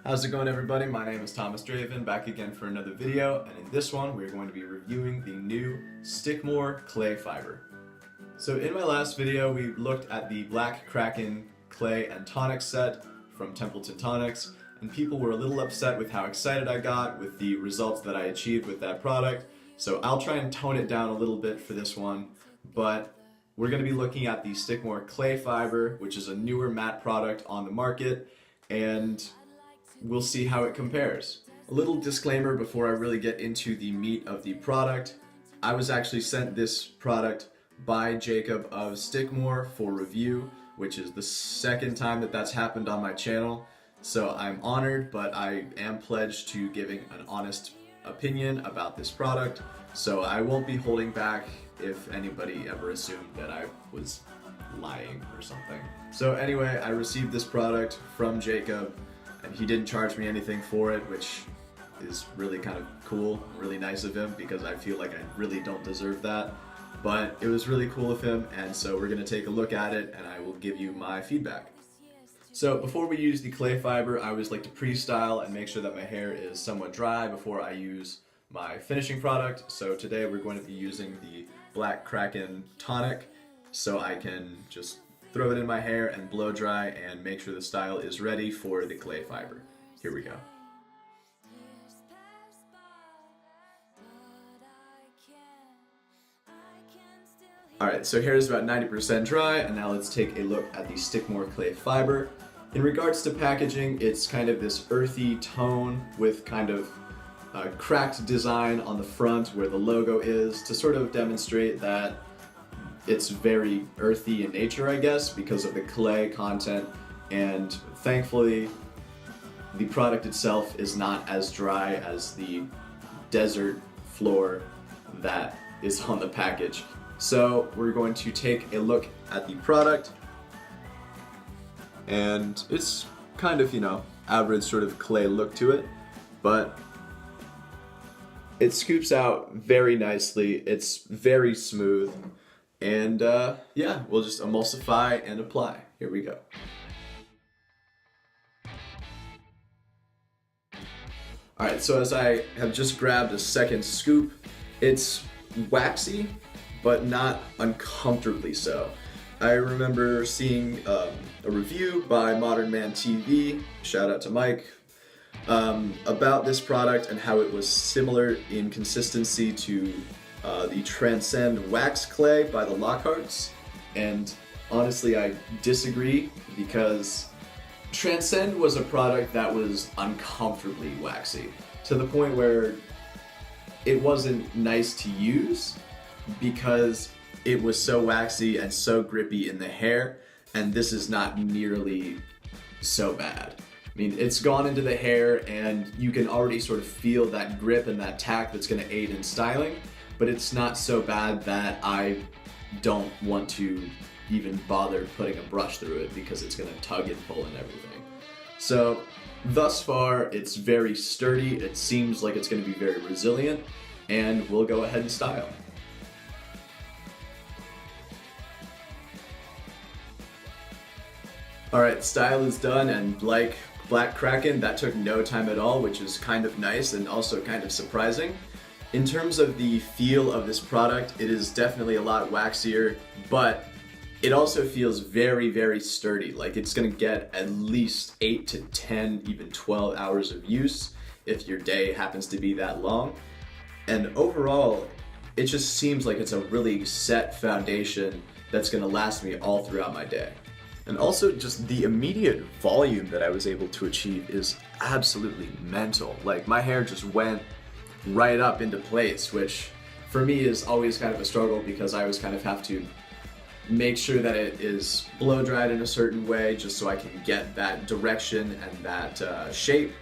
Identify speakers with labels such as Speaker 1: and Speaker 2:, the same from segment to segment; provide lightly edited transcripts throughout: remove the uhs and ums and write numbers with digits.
Speaker 1: How's it going, everybody? My name is Thomas Draven, back again for another video, and in this one we're going to be reviewing the new Stickmore clay fiber. So in my last video we looked at the black Kraken clay and tonic set from Tonics, and people were a little upset with how excited I got with the results that I achieved with that product, so I'll try and tone it down a little bit for this one, but we're going to be looking at the Stickmore clay fiber, which is a newer matte product on the market, and we'll see how it compares. A little disclaimer before I really get into the meat of the product. I was actually sent this product by Jacob of Stickmore for review, which is the second time that that's happened on my channel. So I'm honored, but I am pledged to giving an honest opinion about this product. So I won't be holding back if anybody ever assumed that I was lying or something. So anyway, I received this product from Jacob, and he didn't charge me anything for it, which is really kind of cool, really nice of him, because I feel like I really don't deserve that. But it was really cool of him, and so we're going to take a look at it, and I will give you my feedback. So before we use the clay fiber, I always like to pre-style and make sure that my hair is somewhat dry before I use my finishing product. So today we're going to be using the black Kraken Tonic, so I can just throw it in my hair and blow dry and make sure the style is ready for the clay fiber. Here we go. Alright, so hair is about 90% dry, and now let's take a look at the Stickmore clay fiber. In regards to packaging, it's kind of this earthy tone with kind of a cracked design on the front where the logo is to sort of demonstrate that it's very earthy in nature, I guess, because of the clay content, and thankfully the product itself is not as dry as the desert floor that is on the package. So we're going to take a look at the product, and it's kind of, average sort of clay look to it, but it scoops out very nicely. It's very smooth. And yeah, we'll just emulsify and apply. Here we go. Alright, so as I have just grabbed a second scoop, it's waxy, but not uncomfortably so. I remember seeing a review by Modern Man TV, shout out to Mike, about this product and how it was similar in consistency to the Transcend Wax Clay by the Lockharts, and honestly I disagree, because Transcend was a product that was uncomfortably waxy, to the point where it wasn't nice to use because it was so waxy and so grippy in the hair, and this is not nearly so bad. I mean, it's gone into the hair and you can already sort of feel that grip and that tack that's going to aid in styling, but it's not so bad that I don't want to even bother putting a brush through it because it's going to tug and pull and everything. So thus far it's very sturdy, it seems like it's going to be very resilient, and we'll go ahead and style. Alright, style is done, and like Black Kraken, that took no time at all, which is kind of nice and also kind of surprising. In terms of the feel of this product, it is definitely a lot waxier, but it also feels very, very sturdy. Like it's gonna get at least 8 to 10, even 12 hours of use if your day happens to be that long. And overall, it just seems like it's a really set foundation that's gonna last me all throughout my day. And also just the immediate volume that I was able to achieve is absolutely mental. Like my hair just went right up into place, which for me is always kind of a struggle because I always kind of have to make sure that it is blow dried in a certain way just so I can get that direction and that shape.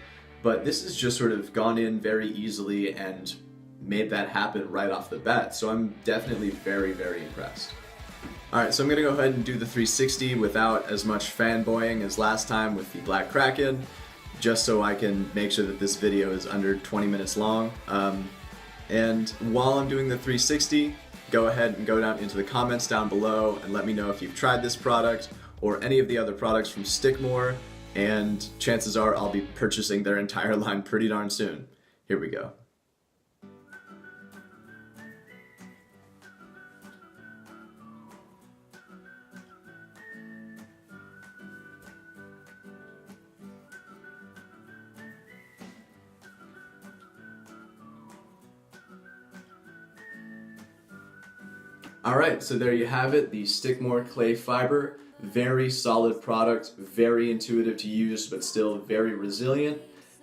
Speaker 1: But this has just sort of gone in very easily and made that happen right off the bat. So I'm definitely very, very impressed. Alright, so I'm going to go ahead and do the 360 without as much fanboying as last time with the Black Kraken, just so I can make sure that this video is under 20 minutes long. And while I'm doing the 360, go ahead and go down into the comments down below and let me know if you've tried this product or any of the other products from Stickmore, and chances are I'll be purchasing their entire line pretty darn soon. Here we go. Alright, so there you have it, the Stickmore clay fiber. Very solid product, very intuitive to use, but still very resilient.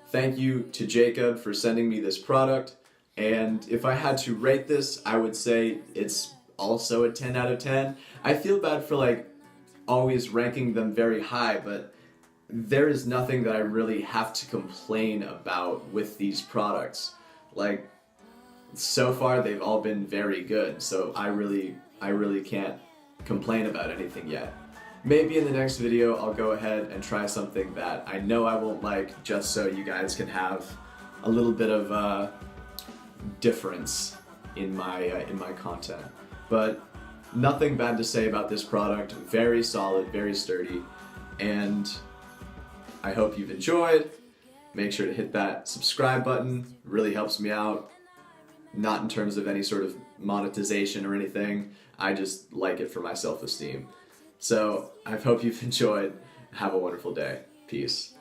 Speaker 1: Thank you to Jacob for sending me this product. And if I had to rate this, I would say it's also a 10 out of 10. I feel bad for like always ranking them very high, but there is nothing that I really have to complain about with these products. Like, so far they've all been very good, so I really can't complain about anything yet. Maybe in the next video I'll go ahead and try something that I know I won't like, just so you guys can have a little bit of difference in my content. But nothing bad to say about this product. Very solid, very sturdy, and I hope you've enjoyed. Make sure to hit that subscribe button. It really helps me out. Not in terms of any sort of monetization or anything. I just like it for my self-esteem. So I hope you've enjoyed. Have a wonderful day. Peace.